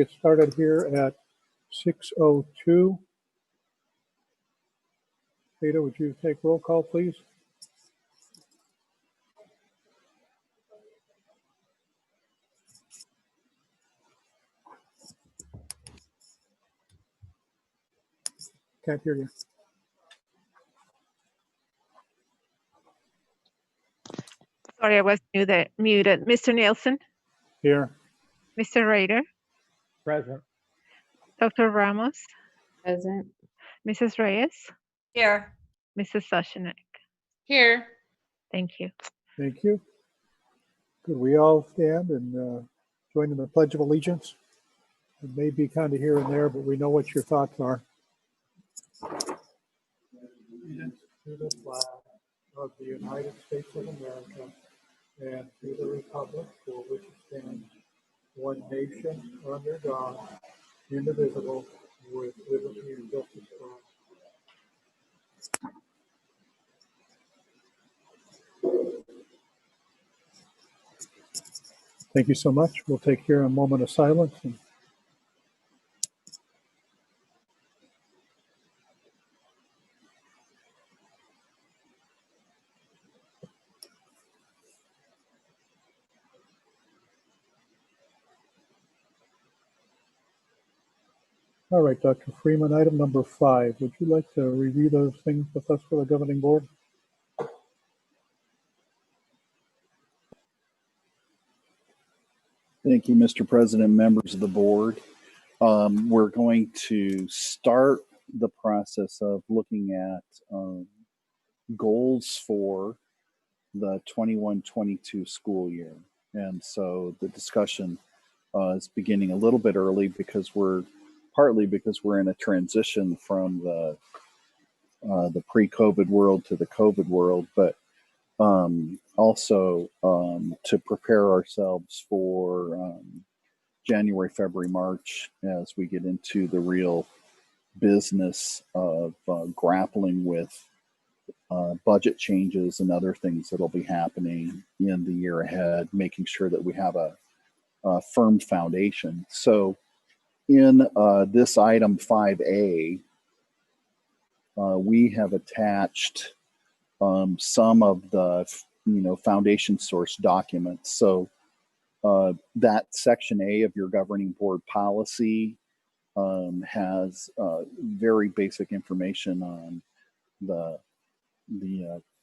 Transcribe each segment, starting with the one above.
Get started here at 6:02. Peter, would you take roll call, please? Can't hear you. Sorry, I was muted. Mr. Nielsen? Here. Mr. Rader? Present. Dr. Ramos? Present. Mrs. Reyes? Here. Mrs. Soshanek? Here. Thank you. Thank you. Could we all stand and join in the Pledge of Allegiance? It may be kind of here and there, but we know what your thoughts are. Allegiance to the flag of the United States of America and to the republic for which it stands, one nation under God, indivisible, with liberty and justice for all. Thank you so much. We'll take here a moment of silence. All right, Dr. Freeman, item number 5. Would you like to review those things with us for the governing board? Thank you, Mr. President, members of the board. We're going to start the process of looking at goals for the 21-22 school year. And so the discussion is beginning a little bit early because partly because we're in a transition from the pre-COVID world to the COVID world, but also to prepare ourselves for January, February, March, as we get into the real business of grappling with budget changes and other things that'll be happening in the year ahead, making sure that we have a firm foundation. So in this item 5A, we have attached some of the foundation source documents. So that section A of your governing board policy has very basic information on the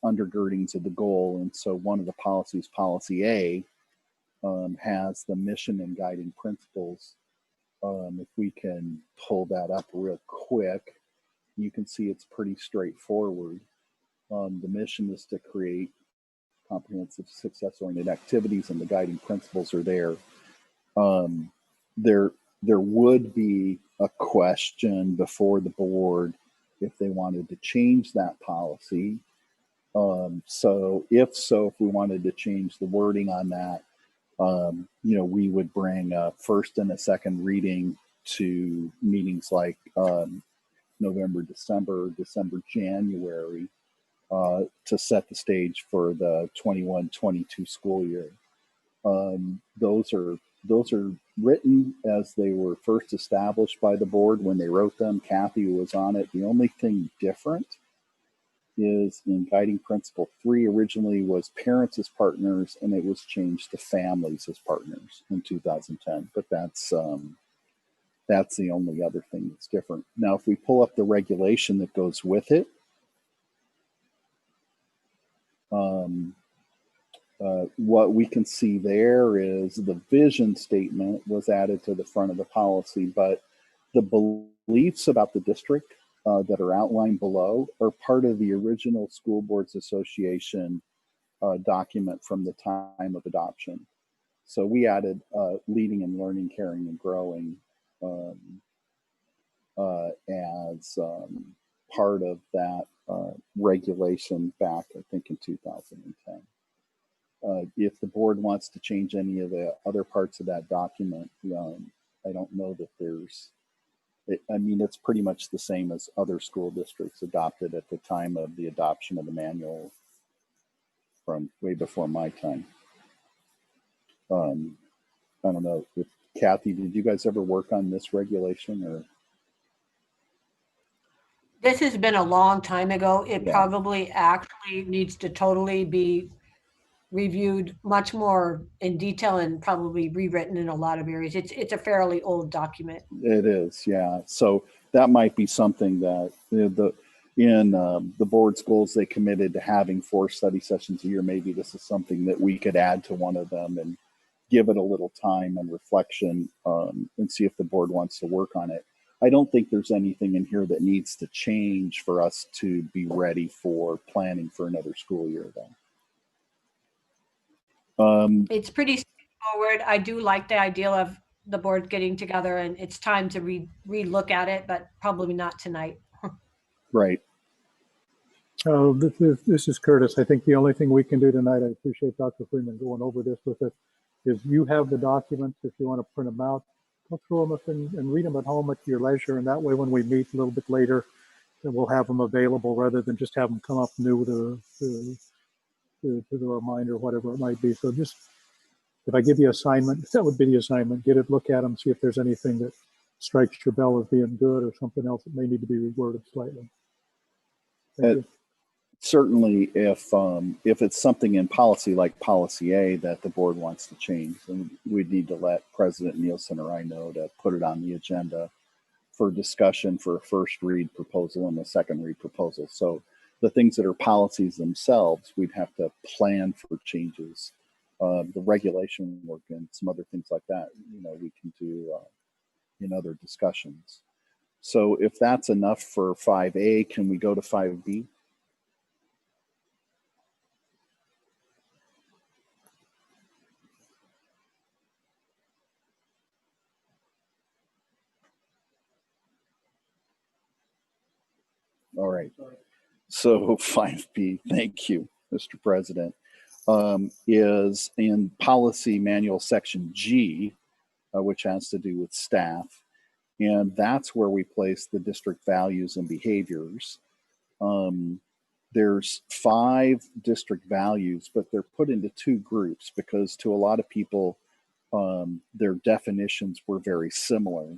undergirdings of the goal. And so one of the policies, policy A, has the mission and guiding principles. If we can pull that up real quick, you can see it's pretty straightforward. The mission is to create comprehensive success-oriented activities, and the guiding principles are there. There would be a question before the board if they wanted to change that policy. So if we wanted to change the wording on that, we would bring a first and a second reading to meetings like November, December, January, to set the stage for the 21-22 school year. Those are written as they were first established by the board when they wrote them. Kathy was on it. The only thing different is in guiding principle 3 originally was parents as partners, and it was changed to families as partners in 2010. But that's the only other thing that's different. Now, if we pull up the regulation that goes with it, what we can see there is the vision statement was added to the front of the policy, but the beliefs about the district that are outlined below are part of the original School Boards Association document from the time of adoption. So we added leading and learning, caring and growing as part of that regulation back, I think, in 2010. If the board wants to change any of the other parts of that document, I don't know that it's pretty much the same as other school districts adopted at the time of the adoption of the manual from way before my time. I don't know if Kathy, did you guys ever work on this regulation or? This has been a long time ago. It Yeah. probably actually needs to totally be reviewed much more in detail and probably rewritten in a lot of areas. It's a fairly old document. It is, yeah. So that might be something that the board's goals, they committed to having 4 study sessions a year. Maybe this is something that we could add to one of them and give it a little time and reflection, and see if the board wants to work on it. I don't think there's anything in here that needs to change for us to be ready for planning for another school year, though. It's pretty straightforward. I do like the idea of the board getting together, and it's time to re-look at it, but probably not tonight. Right. This is Curtis. I think the only thing we can do tonight, I appreciate Dr. Freeman going over this with us, is you have the documents. If you want to print them out, go through them and read them at home at your leisure. And that way, when we meet a little bit later, then we'll have them available rather than just have them come up new to the reminder, whatever it might be. So just, if I give you assignment, that would be the assignment. Get it, look at them, see if there's anything that strikes your bell as being good or something else that may need to be reworded slightly. Thank you. Certainly, if it's something in policy like policy A that the board wants to change, then we'd need to let President Nielsen or I know to put it on the agenda for discussion for a first read proposal and a second read proposal. So the things that are policies themselves, we'd have to plan for changes. The regulation work and some other things like that, we can do in other discussions. So if that's enough for 5A, can we go to 5B? All right. So 5B, thank you, Mr. President, is in policy manual section G, which has to do with staff. And that's where we place the district values and behaviors. There's 5 district values, but they're put into 2 groups because to a lot of people, their definitions were very similar.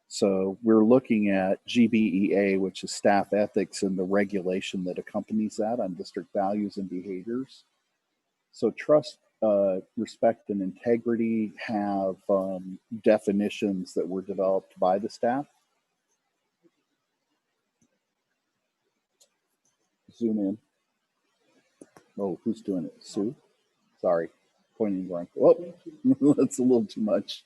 So we're looking at GBEA, which is staff ethics, and the regulation that accompanies that on district values and behaviors. So trust, respect, and integrity have definitions that were developed by the staff. Zoom in. Oh, who's doing it? Sue? Sorry, pointing wrong. Oh, that's a little too much.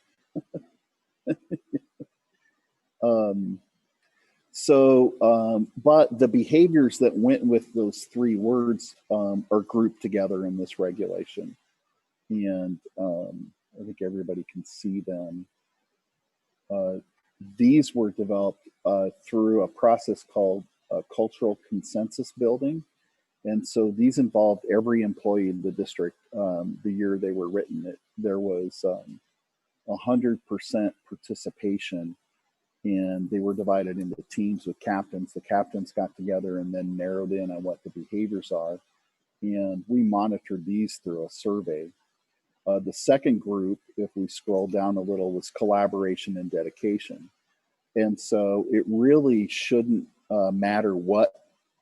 But the behaviors that went with those 3 words are grouped together in this regulation. And I think everybody can see them. These were developed through a process called cultural consensus building. And so these involved every employee in the district. The year they were written, there was 100% participation. And they were divided into teams with captains. The captains got together and then narrowed in on what the behaviors are. And we monitored these through a survey. The second group, if we scroll down a little, was collaboration and dedication. And so it really shouldn't matter what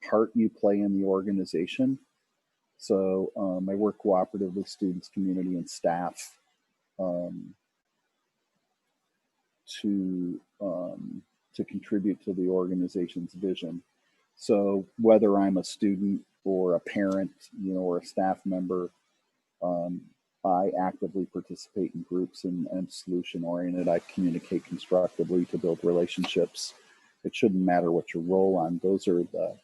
part you play in the organization. So I work cooperatively with students, community, and staff to contribute to the organization's vision. So whether I'm a student or a parent, or a staff member, I actively participate in groups and solution oriented. I communicate constructively to build relationships. It shouldn't matter what your role on. Those are the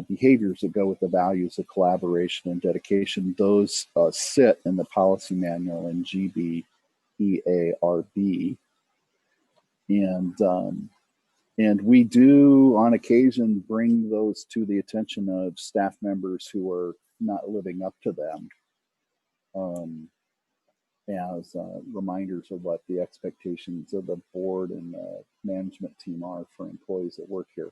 behaviors that go with the values of collaboration and dedication. Those sit in the policy manual in GBEARB. And we do, on occasion, bring those to the attention of staff members who are not living up to them as reminders of what the expectations of the board and the management team are for employees that work here.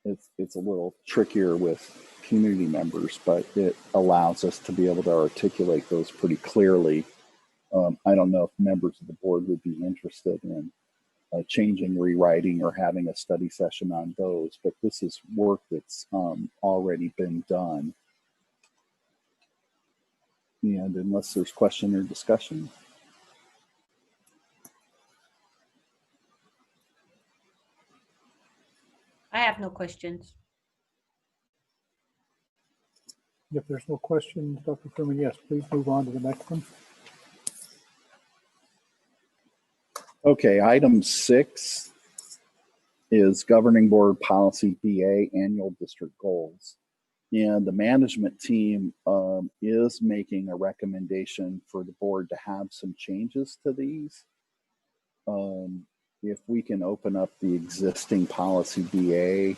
It's a little trickier with community members, but it allows us to be able to articulate those pretty clearly I don't know if members of the board would be interested in changing, rewriting, or having a study session on those, but this is work that's already been done. And unless there's question or discussion. I have no questions. If there's no questions, Dr. Freeman, yes, please move on to the next one. Okay, item 6 is Governing Board Policy BA Annual District Goals. And the management team is making a recommendation for the board to have some changes to these. If we can open up the existing policy BA.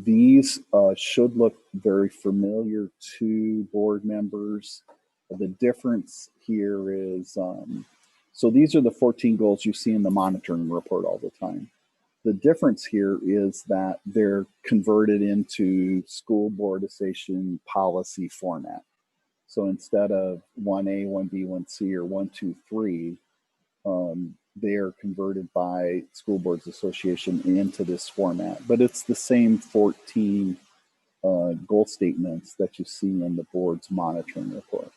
These should look very familiar to board members. The difference here is, so these are the 14 goals you see in the monitoring report all the time. The difference here is that they're converted into school board association policy format. So instead of 1A, 1B, 1C, or 1, 2, 3, they are converted by School Boards Association into this format. But it's the same 14 goal statements that you see in the board's monitoring report.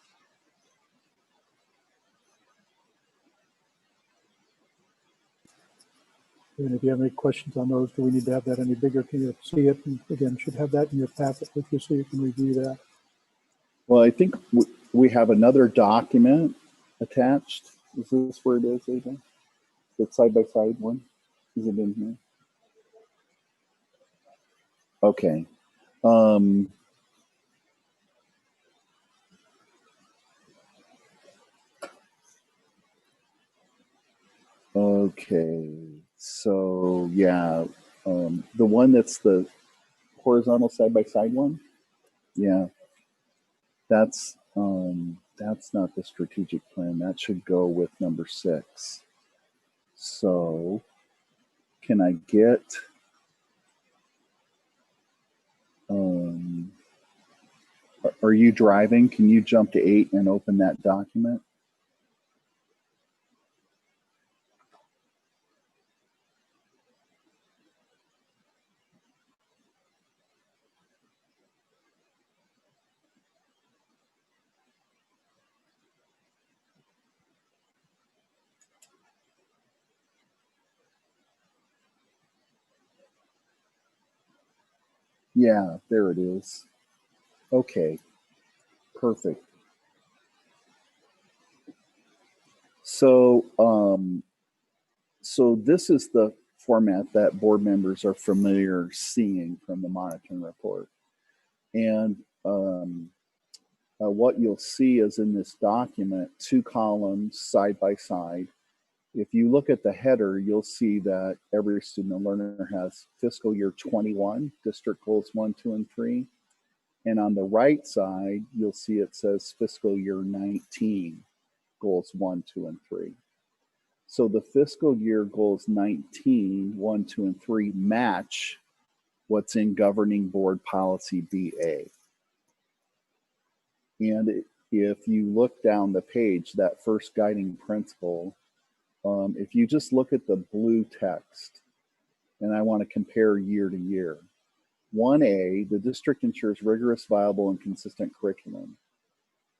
And if you have any questions on those, do we need to have that any bigger? Can you see it? And again, should have that in your packet with you so you can review that. Well, I think we have another document attached. Is this where it is, AJ? The side-by-side one? Is it in here? Okay. Okay. So yeah, the one that's the horizontal side-by-side one. Yeah, that's not the strategic plan. That should go with number 6. So can I get are you driving? Can you jump to 8 and open that document? Yeah, there it is. Okay, perfect. So, so this is the format that board members are familiar seeing from the monitoring report. And what you'll see is in this document, 2 columns side by side. If you look at the header, you'll see that every student and learner has fiscal year 21, district goals 1, 2, and 3. And on the right side, you'll see it says fiscal year 19, goals 1, 2, and 3. So the fiscal year goals 19, 1, 2, and 3 match what's in governing board policy BA. And if you look down the page, that first guiding principle, if you just look at the blue text, and I want to compare year to year, 1A, the district ensures rigorous, viable, and consistent curriculum.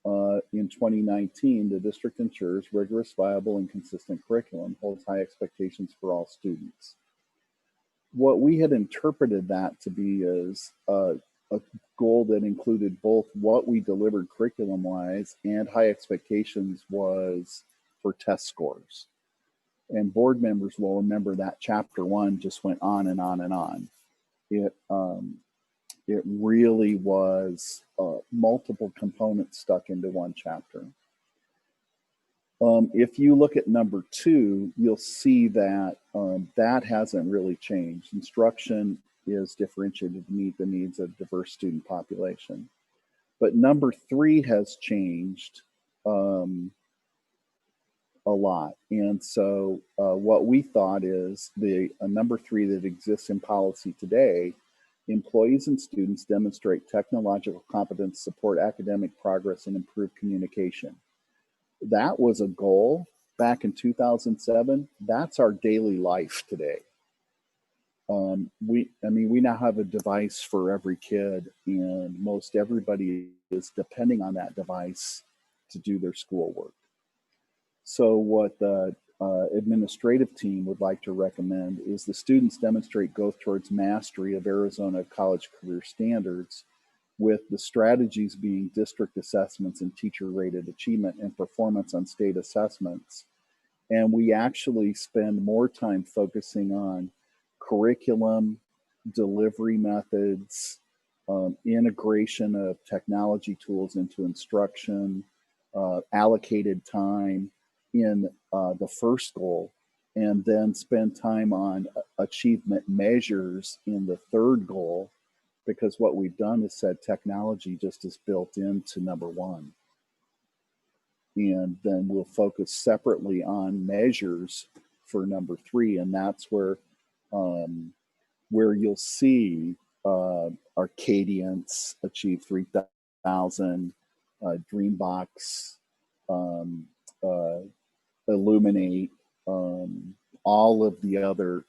In 2019, the district ensures rigorous, viable, and consistent curriculum, holds high expectations for all students. What we had interpreted that to be is a goal that included both what we delivered curriculum-wise and high expectations was for test scores. And board members will remember that chapter 1 just went on and on and on. It really was multiple components stuck into one chapter. If you look at number 2, you'll see that that hasn't really changed. Instruction is differentiated to meet the needs of diverse student population. But number 3 has changed a lot. And so what we thought is the number 3 that exists in policy today employees and students demonstrate technological competence, support academic progress, and improve communication. That was a goal back in 2007. That's our daily life today. We now have a device for every kid, and most everybody is depending on that device to do their schoolwork. So what the administrative team would like to recommend is the students demonstrate growth towards mastery of Arizona college career standards, with the strategies being district assessments and teacher-rated achievement and performance on state assessments. And we actually spend more time focusing on curriculum, delivery methods, integration of technology tools into instruction, allocated time in the first goal, and then spend time on achievement measures in the third goal, because what we've done is said technology just is built into number one. And then we'll focus separately on measures for number three, and that's where you'll see Arcadians achieve 3,000, Dreambox, Illuminate, all of the other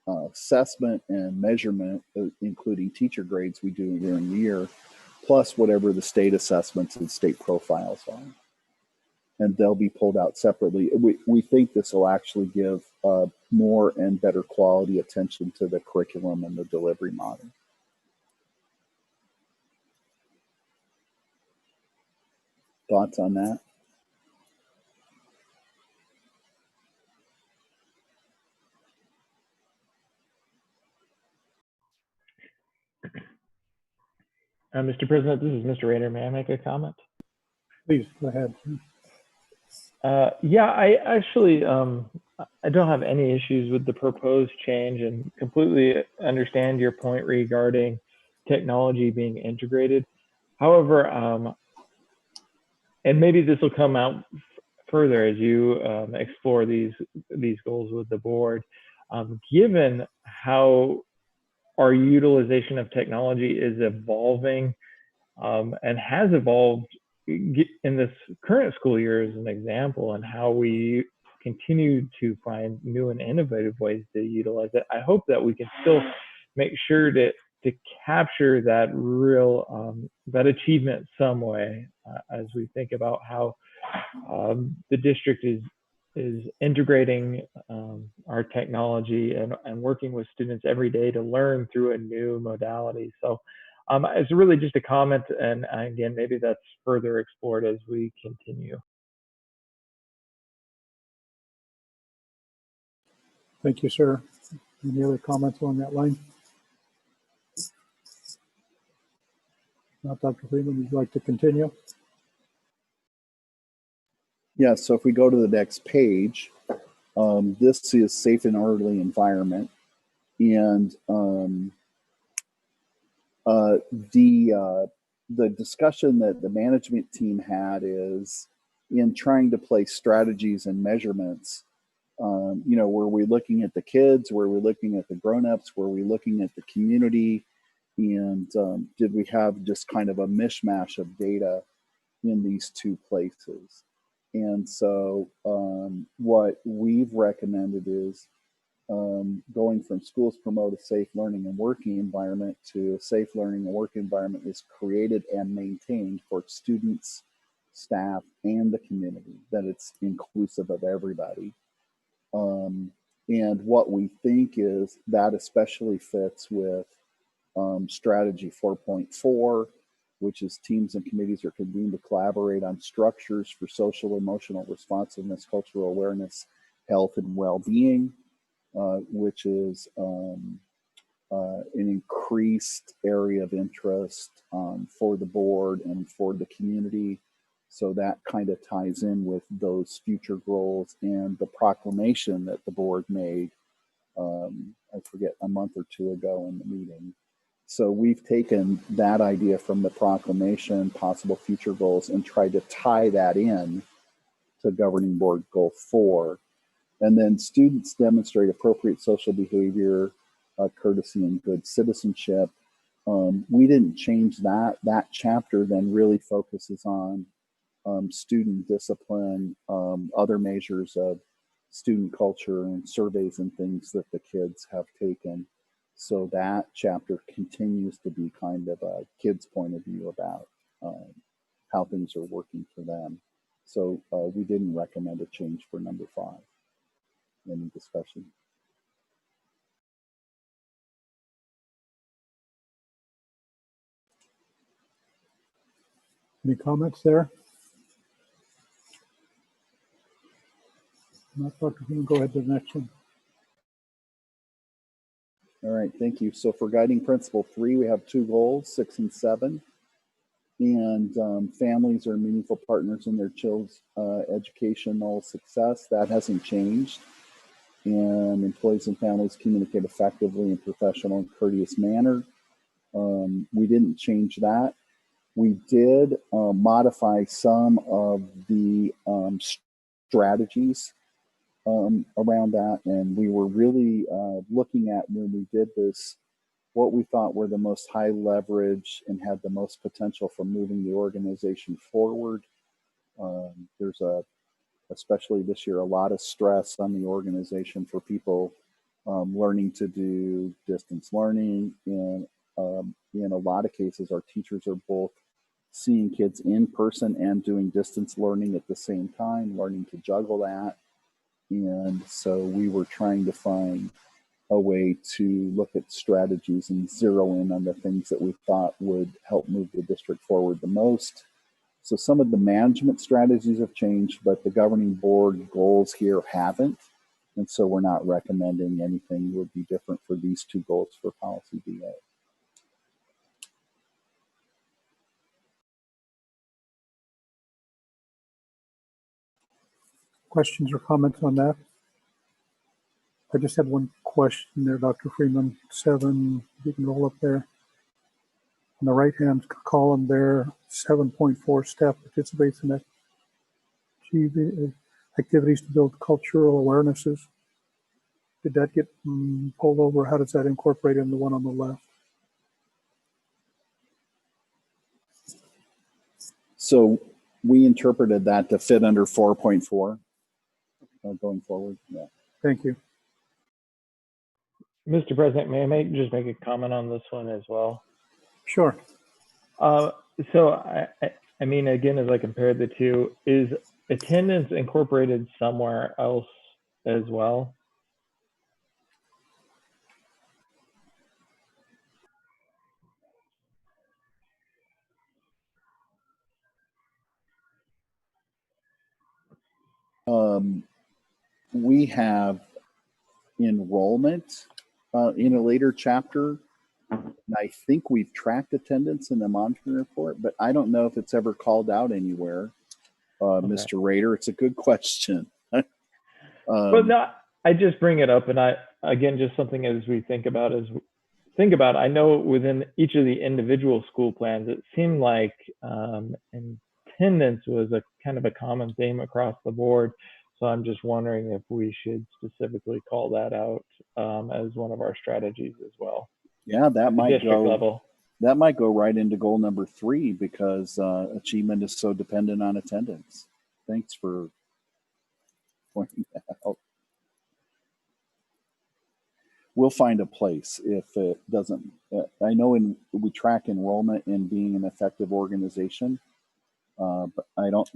assessment and measurement, including teacher grades we do during the year, plus whatever the state assessments and state profiles are. And they'll be pulled out separately. We think this will actually give more and better quality attention to the curriculum and the delivery model. Thoughts on that? Mr. President, this is Mr. Rader. May I make a comment? Please, go ahead. Yeah, I actually, I don't have any issues with the proposed change and completely understand your point regarding technology being integrated. However, and maybe this will come out further as you explore these goals with the board, given how our utilization of technology is evolving and has evolved in this current school year as an example, and how we continue to find new and innovative ways to utilize it. I hope that we can still make sure to capture that real that achievement some way as we think about how the district is integrating our technology and working with students every day to learn through a new modality. So it's really just a comment, and again, maybe that's further explored as we continue. Thank you, sir. Any other comments along that line? Not Dr. Freeman, would you like to continue? Yeah, so if we go to the next page, this is safe and orderly environment. And the discussion that the management team had is in trying to place strategies and measurements. Were we looking at the kids? Were we looking at the grown-ups? Were we looking at the community? And did we have just kind of a mishmash of data in these two places? And so what we've recommended is going from schools promote a safe learning and working environment to a safe learning and working environment is created and maintained for students, staff, and the community, that it's inclusive of everybody. And what we think is that especially fits with strategy 4.4, which is teams and committees are convened to collaborate on structures for social emotional responsiveness, cultural awareness, health, and well-being, which is an increased area of interest for the board and for the community. So that kind of ties in with those future goals and the proclamation that the board made, I forget, a month or two ago in the meeting. So we've taken that idea from the proclamation, possible future goals, and tried to tie that in to governing board goal 4. And then students demonstrate appropriate social behavior courtesy and good citizenship. We didn't change that. That chapter then really focuses on student discipline, other measures of student culture and surveys and things that the kids have taken. So that chapter continues to be kind of a kid's point of view about how things are working for them. So we didn't recommend a change for number 5. Any discussion? Any comments there? Not Dr. Freeman, go ahead to the next one. All right, thank you. So for guiding principle 3, we have 2 goals, 6 and 7. And families are meaningful partners in their children's educational success. That hasn't changed. And employees and families communicate effectively in professional and courteous manner. We didn't change that. We did modify some of the strategies around that, and we were really looking at, when we did this, what we thought were the most high leverage and had the most potential for moving the organization forward. There's especially this year, a lot of stress on the organization for people learning to do distance learning. And in a lot of cases, our teachers are both seeing kids in person and doing distance learning at the same time, learning to juggle that. And so we were trying to find a way to look at strategies and zero in on the things that we thought would help move the district forward the most. So some of the management strategies have changed, but the governing board goals here haven't. And so we're not recommending anything would be different for these 2 goals for policy BA. Questions or comments on that? I just had one question there, Dr. Freeman. 7, you can roll up there. On the right-hand column there, 7.4 staff participates in activities to build cultural awarenesses. Did that get pulled over? How does that incorporate in the one on the left? So we interpreted that to fit under 4.4 going forward. Yeah. Thank you. Mr. President, may I just make a comment on this one as well? Sure. So I mean, again, as I compared the 2, is attendance incorporated somewhere else as well? We have enrollment in a later chapter. And I think we've tracked attendance in the monitoring report, but I don't know if it's ever called out anywhere. Okay. Mr. Rader, it's a good question. Well, no, I just bring it up, and again, just something as we think about, I know within each of the individual school plans, it seemed like attendance was a kind of a common theme across the board. So I'm just wondering if we should specifically call that out as one of our strategies as well. Yeah, that might go level. That might go right into goal number 3 because achievement is so dependent on attendance. Thanks for pointing that out. We'll find a place if it doesn't. I know we track enrollment in being an effective organization, but I don't.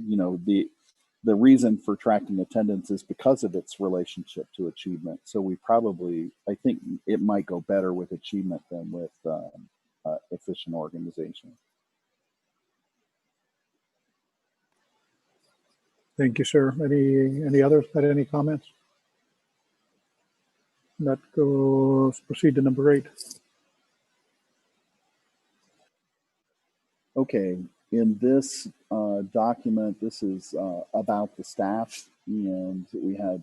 The reason for tracking attendance is because of its relationship to achievement. So I think it might go better with achievement than with efficient organization. Thank you, sir. Any others got any comments? That goes, proceed to number 8. Okay, in this document, this is about the staff, and we had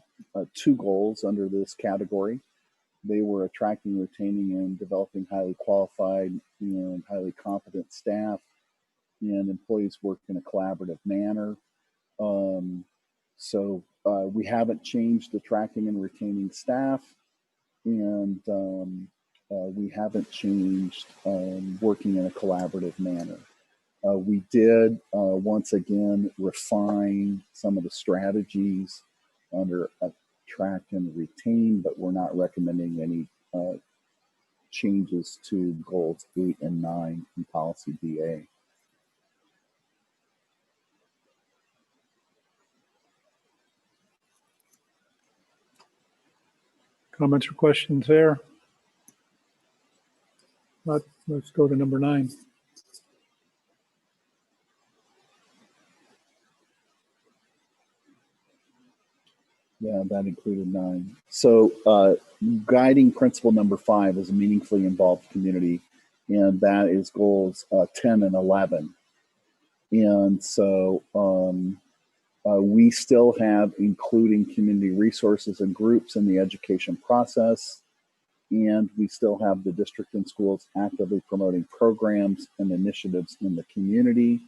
2 goals under this category. They were attracting, retaining, and developing highly qualified and highly competent staff, and employees work in a collaborative manner. So we haven't changed attracting and retaining staff, and we haven't changed working in a collaborative manner. We did once again refine some of the strategies under attract and retain, but we're not recommending any changes to goals 8 and 9 in policy BA. Comments or questions there? Let's go to number 9. Yeah, that included 9. So guiding principle number 5 is a meaningfully involved community, and that is goals 10 and 11. And so we still have including community resources and groups in the education process, and we still have the district and schools actively promoting programs and initiatives in the community.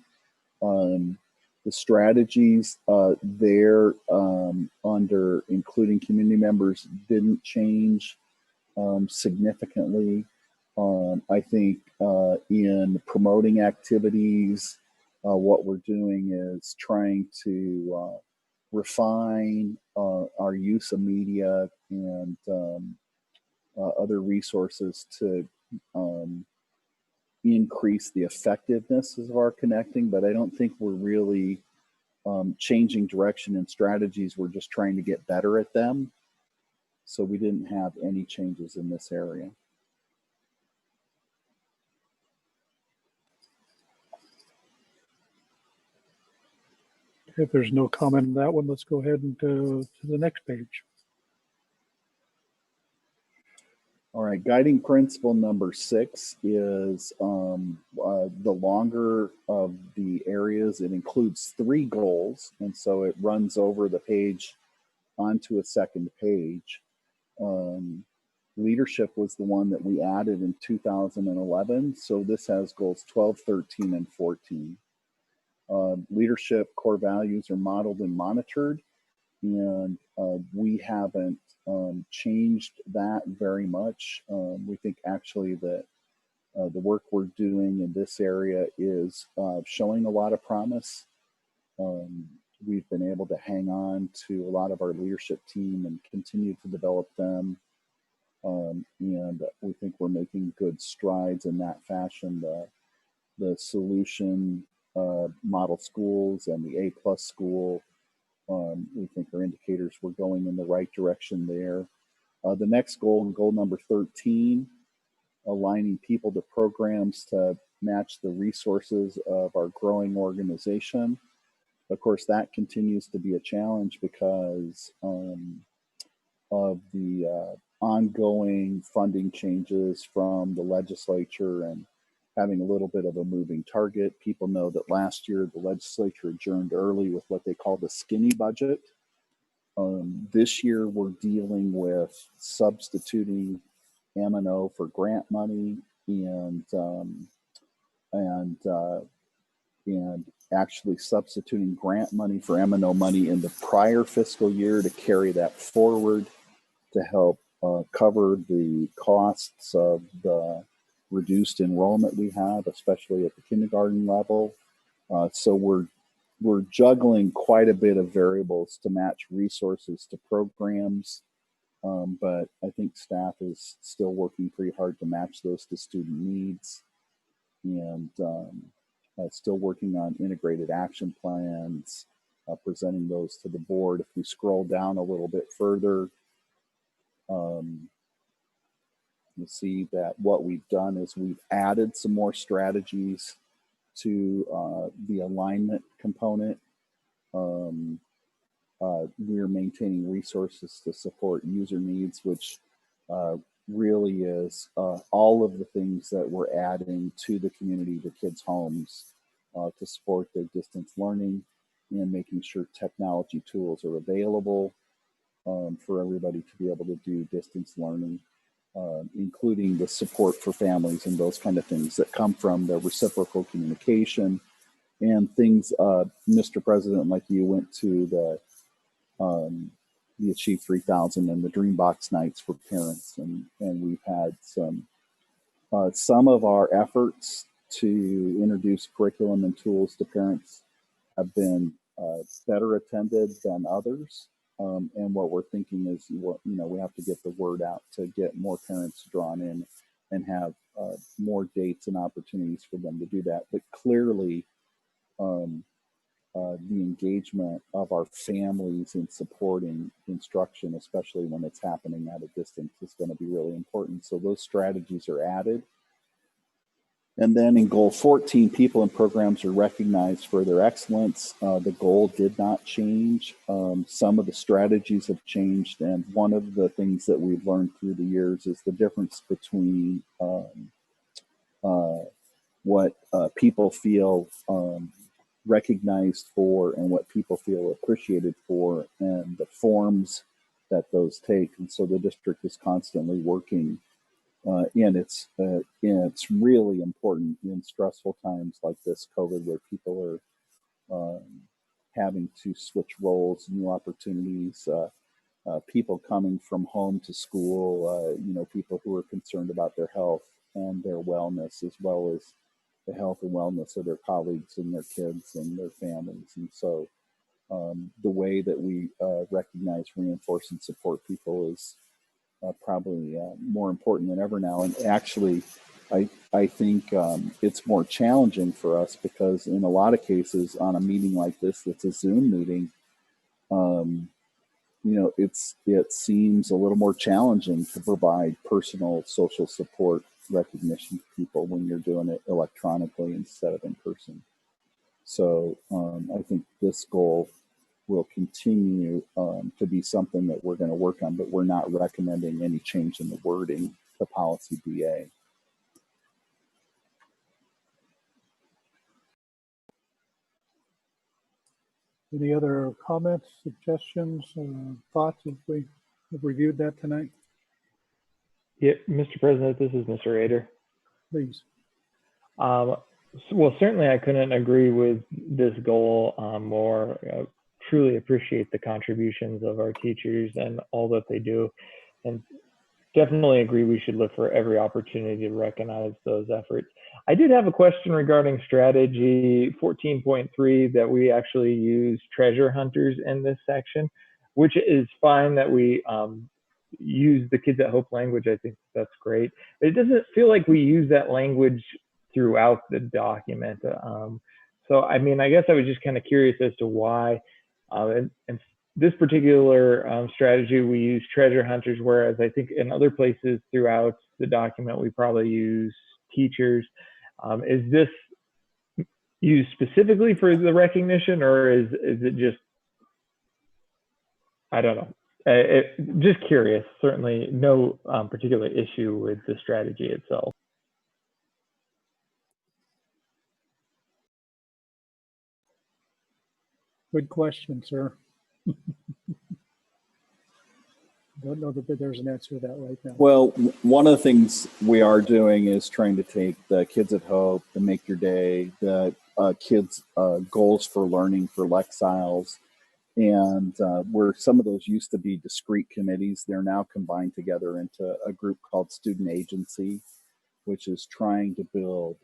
The strategies there under including community members didn't change significantly. I think in promoting activities, what we're doing is trying to refine our use of media and other resources to increase the effectiveness of our connecting, but I don't think we're really changing direction and strategies. We're just trying to get better at them. So we didn't have any changes in this area. If there's no comment on that one, let's go ahead and to the next page. All right, guiding principle number 6 is the longer of the areas. It includes 3 goals, and so it runs over the page onto a second page. Leadership was the one that we added in 2011, so this has goals 12, 13, and 14. Leadership core values are modeled and monitored, and we haven't changed that very much. We think actually that the work we're doing in this area is showing a lot of promise. We've been able to hang on to a lot of our leadership team and continue to develop them. And we think we're making good strides in that fashion. The solution model schools and the A+ school, we think are indicators we're going in the right direction there. The next goal, goal number 13, aligning people to programs to match the resources of our growing organization. Of course, that continues to be a challenge because of the ongoing funding changes from the legislature and having a little bit of a moving target. People know that last year the legislature adjourned early with what they call the skinny budget. This year we're dealing with substituting M&O for grant money and actually substituting grant money for M&O money in the prior fiscal year to carry that forward to help cover the costs of the reduced enrollment we have, especially at the kindergarten level. So we're juggling quite a bit of variables to match resources to programs, but I think staff is still working pretty hard to match those to student needs, and still working on integrated action plans, presenting those to the board. If we scroll down a little bit further, you'll see that what we've done is we've added some more strategies to the alignment component. We're maintaining resources to support user needs, which really is all of the things that we're adding to the community, the kids' homes, to support their distance learning and making sure technology tools are available for everybody to be able to do distance learning, including the support for families and those kind of things that come from the reciprocal communication and things, Mr. President, like you went to the Achieve 3000 and the Dreambox nights for parents, and we've had some of our efforts to introduce curriculum and tools to parents have been better attended than others. And what we're thinking is, we have to get the word out to get more parents drawn in and have more dates and opportunities for them to do that. But clearly, the engagement of our families in supporting instruction, especially when it's happening at a distance, is going to be really important. So those strategies are added. And then in goal 14, people and programs are recognized for their excellence. The goal did not change. Some of the strategies have changed. And one of the things that we've learned through the years is the difference between what people feel recognized for and what people feel appreciated for, and the forms that those take. And so the district is constantly working. And it's really important in stressful times like this COVID, where people are having to switch roles, new opportunities, people coming from home to school, people who are concerned about their health and their wellness, as well as the health and wellness of their colleagues and their kids and their families. And so the way that we recognize, reinforce, and support people is probably more important than ever now. And actually, I think it's more challenging for us because in a lot of cases on a meeting like this, that's a Zoom meeting, it seems a little more challenging to provide personal social support recognition to people when you're doing it electronically instead of in person. So I think this goal will continue to be something that we're going to work on, but we're not recommending any change in the wording to policy BA. Any other comments, suggestions, thoughts as we have reviewed that tonight? Yeah, Mr. President, this is Mr. Rader. Please. Well, certainly I couldn't agree with this goal more. Truly appreciate the contributions of our teachers and all that they do, and definitely agree we should look for every opportunity to recognize those efforts. I did have a question regarding strategy 14.3 that we actually use treasure hunters in this section, which is fine that we use the Kids at Hope language. I think that's great. But it doesn't feel like we use that language throughout the document. So, I mean, I guess I was just kind of curious as to why. And this particular strategy, we use treasure hunters, whereas I think in other places throughout the document, we probably use teachers. Is this used specifically for the recognition, or is it just, I don't know. Just curious, certainly no particular issue with the strategy itself. Good question, sir. Don't know that there's an answer to that right now. Well, one of the things we are doing is trying to take the Kids at Hope, the Make Your Day, the kids' goals for learning for Lexiles, and where some of those used to be discrete committees, they're now combined together into a group called Student Agency, which is trying to build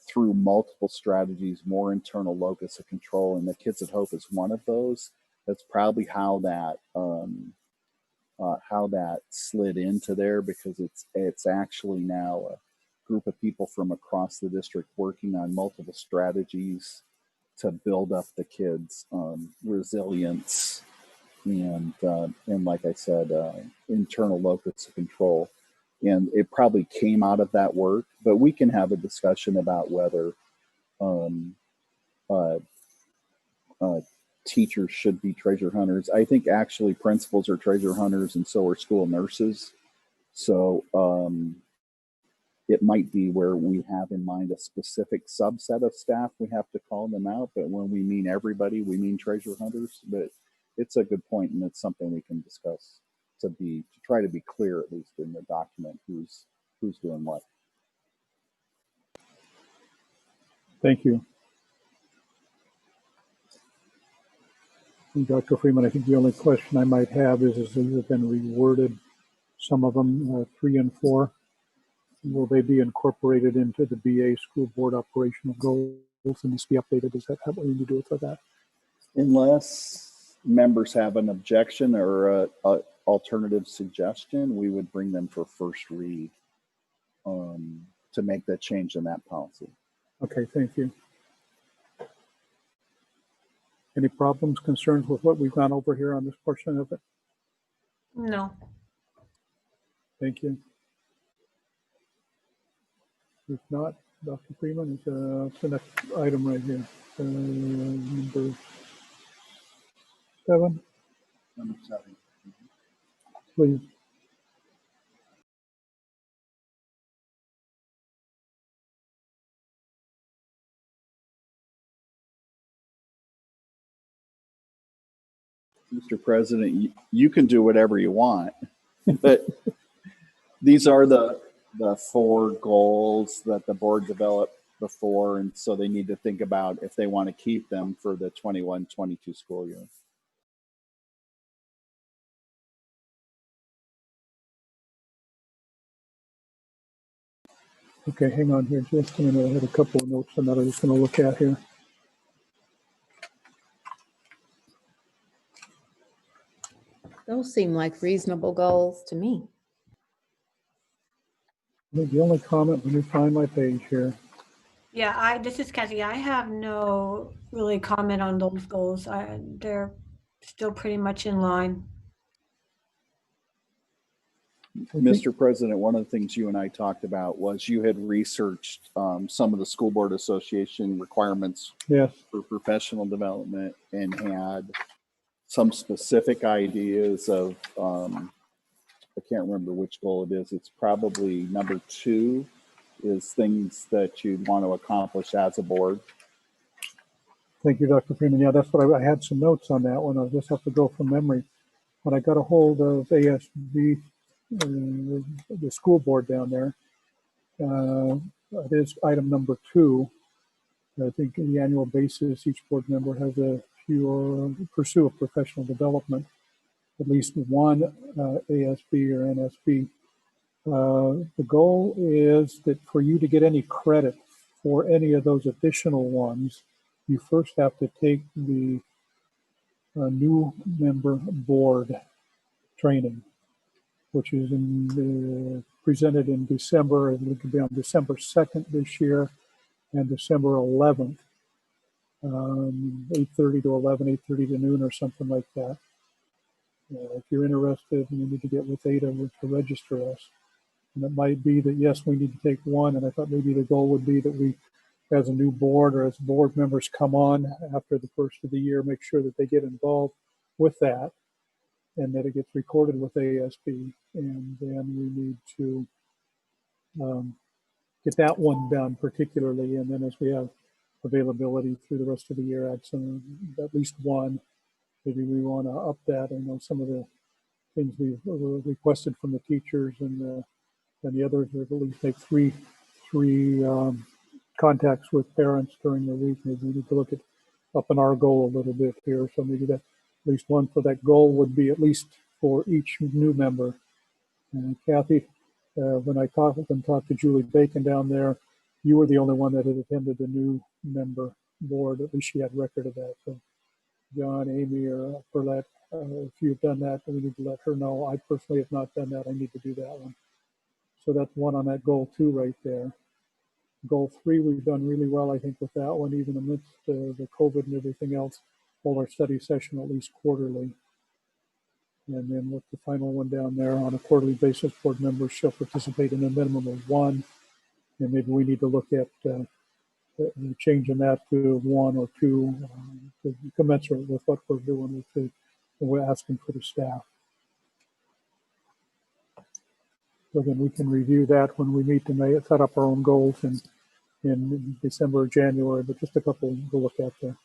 through multiple strategies, more internal locus of control, and the Kids at Hope is one of those. That's probably how that slid into there, because it's actually now a group of people from across the district working on multiple strategies to build up the kids' resilience and like I said, internal locus of control. And it probably came out of that work, but we can have a discussion about whether teachers should be treasure hunters. I think actually principals are treasure hunters, and so are school nurses. So it might be where we have in mind a specific subset of staff, we have to call them out, but when we mean everybody, we mean treasure hunters. But it's a good point, and it's something we can discuss to try to be clear, at least in the document, who's doing what. Thank you. And Dr. Freeman, I think the only question I might have is these have been reworded, some of them 3 and 4. Will they be incorporated into the BA school board operational goals and this be updated? Is that what we need to do for that? Unless members have an objection or a alternative suggestion, we would bring them for first read to make that change in that policy. Okay, thank you. Any problems, concerns with what we've gone over here on this portion of it? No. Thank you. If not, Dr. Freeman, it's the next item right here. Number 7, Number 7. please. Mr. President, you can do whatever you want, but these are the 4 goals that the board developed before, and so they need to think about if they want to keep them for the 21-22 school year. Okay, hang on here just a minute. I had a couple of notes on that I was going to look at here. Those seem like reasonable goals to me. I think the only comment, let me find my page here. Yeah, this is Kathy. I have no really comment on those goals. They're still pretty much in line. Mr. President, one of the things you and I talked about was you had researched some of the school board association requirements Yes, for professional development and had some specific ideas of, I can't remember which goal it is. It's probably number 2 is things that you'd want to accomplish as a board. thank you, Dr. Freeman. Yeah, that's what I had some notes on that one. I'll just have to go from memory. When I got a hold of ASB, the school board down there, it is item number 2. I think in the annual basis, each board member has a pursue a professional development, at least one ASB or NSB. The goal is that for you to get any credit for any of those additional ones, you first have to take the new member board training, which is presented in December. It could be on December 2nd this year and December 11th, 8:30 to 11, 8:30 to noon or something like that. If you're interested, you need to get with Ada to register us. And it might be that, yes, we need to take one. And I thought maybe the goal would be that we, as a new board or as board members come on after the first of the year, make sure that they get involved with that and that it gets recorded with ASB. And then we need to get that one done particularly. And then as we have availability through the rest of the year, add some, at least one. Maybe we want to up that. I know some of the things we've requested from the teachers and the others are at least make three contacts with parents during the week. Maybe we need to look at upping our goal a little bit here. So maybe that at least one for that goal would be at least for each new member. And Kathy, when I talked to Julie Bacon down there, you were the only one that had attended the new member board. At least she had record of that. So John, Amy, or Perlette, if you've done that, we need to let her know. I personally have not done that. I need to do that one. So that's one on that goal 2 right there. Goal 3, we've done really well, I think, with that one, even amidst the COVID and everything else. Hold our study session at least quarterly. And then with the final one down there, on a quarterly basis, board members shall participate in a minimum of 1. And maybe we need to look at changing that to 1 or 2 to commensurate with what we're doing with we're asking for the staff. So again, we can review that when we meet to set up our own goals in December or January, but just a couple to look at there.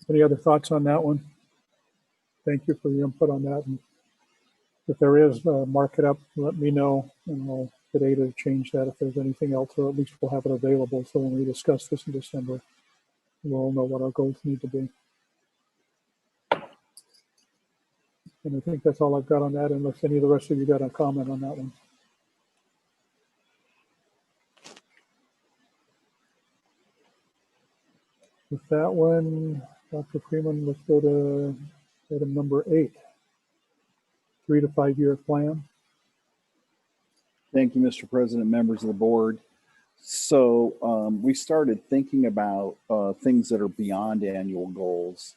Any other thoughts on that one? Thank you for the input on that. And if there is, mark it up, let me know, and I'll at Ada to change that if there's anything else, or at least we'll have it available. So when we discuss this in December, we'll know what our goals need to be. And I think that's all I've got on that, unless any of the rest of you got a comment on that one. With that one, Dr. Freeman, let's go to item number 8, 3 to 5 year plan. Thank you, Mr. President, members of the board. So we started thinking about things that are beyond annual goals.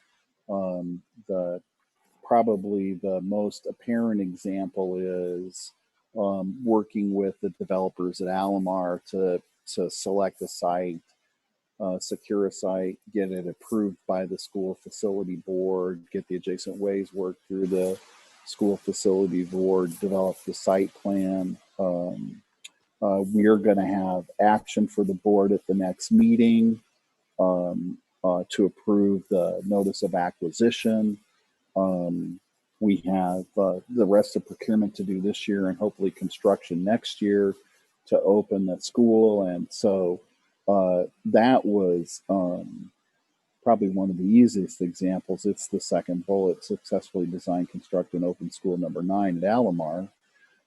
Probably the most apparent example is working with the developers at Alamar to select a site, secure a site, get it approved by the school facility board, get the adjacent ways worked through the school facility board, develop the site plan. We are going to have action for the board at the next meeting to approve the notice of acquisition. We have the rest of procurement to do this year and hopefully construction next year to open the school. And so that was probably one of the easiest examples. It's the second bullet: successfully design, construct, and open school number 9 at Alamar.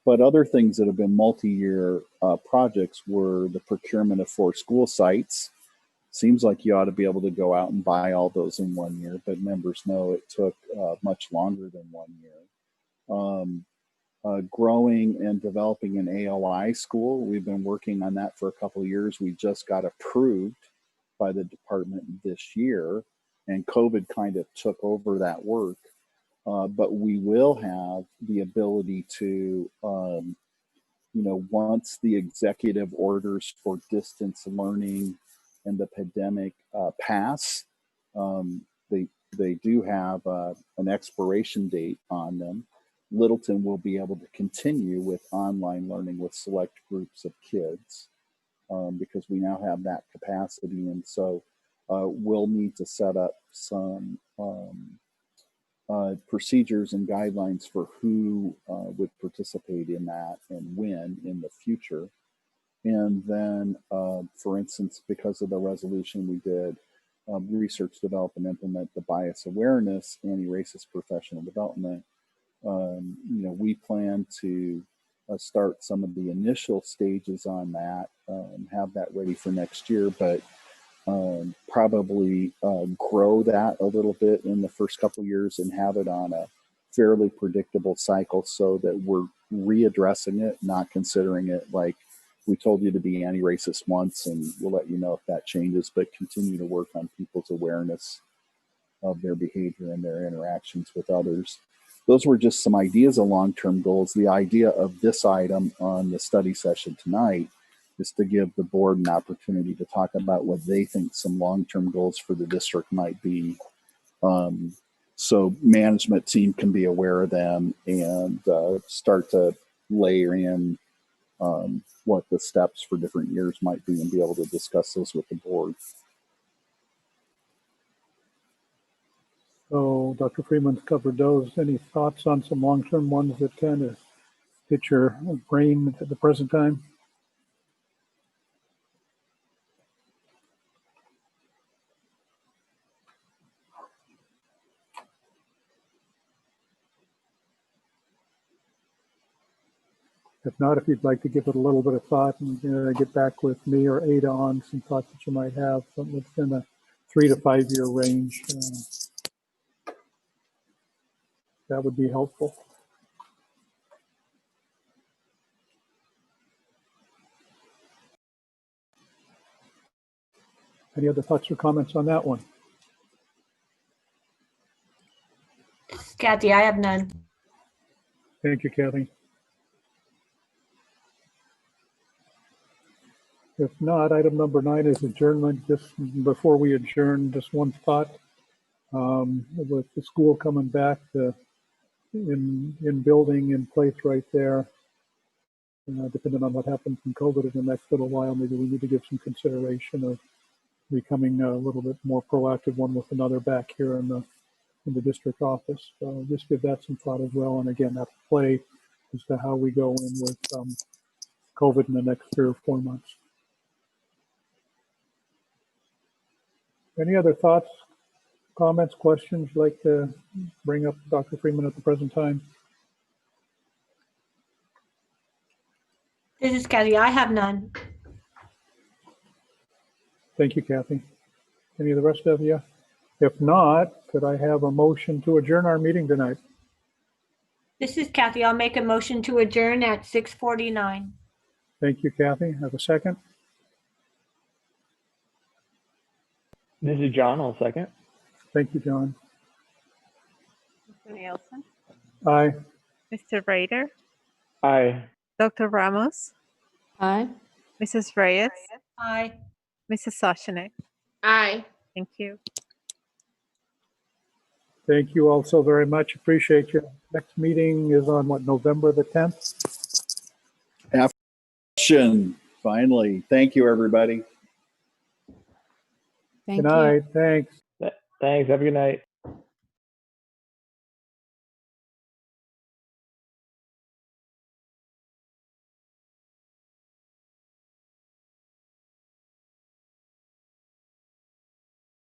But other things that have been multi-year projects were the procurement of 4 school sites. Seems like you ought to be able to go out and buy all those in 1 year, but members know it took much longer than 1 year. Growing and developing an AOI school. We've been working on that for a couple of years. We just got approved by the department this year, and COVID kind of took over that work. But we will have the ability to, once the executive orders for distance learning and the pandemic pass, they do have an expiration date on them. Littleton will be able to continue with online learning with select groups of kids because we now have that capacity. And so we'll need to set up some procedures and guidelines for who would participate in that and when in the future. And then, for instance, because of the resolution we did, research, develop, and implement the bias awareness, anti-racist professional development. We plan to start some of the initial stages on that, have that ready for next year, but probably grow that a little bit in the first couple of years and have it on a fairly predictable cycle so that we're readdressing it, not considering it like we told you to be anti-racist once and we'll let you know if that changes, but continue to work on people's awareness of their behavior and their interactions with others. Those were just some ideas of long-term goals. The idea of this item on the study session tonight is to give the board an opportunity to talk about what they think some long-term goals for the district might be. So management team can be aware of them and start to layer in what the steps for different years might be and be able to discuss those with the board. So Dr. Freeman's covered those. Any thoughts on some long-term ones that kind of hit your brain at the present time? If not, if you'd like to give it a little bit of thought and get back with me or Ada on some thoughts that you might have, something within a 3 to 5 year range, that would be helpful. Any other thoughts or comments on that one? Kathy, I have none. Thank you, Kathy. If not, item number 9 is adjournment. Just before we adjourn, just one thought. With the school coming back in building in place right there, depending on what happens in COVID in the next little while, maybe we need to give some consideration of becoming a little bit more proactive one with another back here in the district office. So just give that some thought as well. And again, that's play as to how we go in with COVID in the next 3 or 4 months. Any other thoughts, comments, questions you'd like to bring up, Dr. Freeman, at the present time? This is Kathy. I have none. Thank you, Kathy. Any of the rest of you? If not, could I have a motion to adjourn our meeting tonight? This is Kathy. I'll make a motion to adjourn at 6:49. Thank you, Kathy. Have a second? This is John. I'll second. Thank you, John. Mr. Nielsen, Aye. Mr. Rader, Aye. Dr. Ramos, Aye. Mrs. Reyes, Aye. Mrs. Soshnick. Aye. Thank you. Thank you all so very much. Appreciate you. Next meeting is on what, November the 10th? Finally. Thank you, everybody. Thank Good you. night. Thanks. Thanks. Have a good night.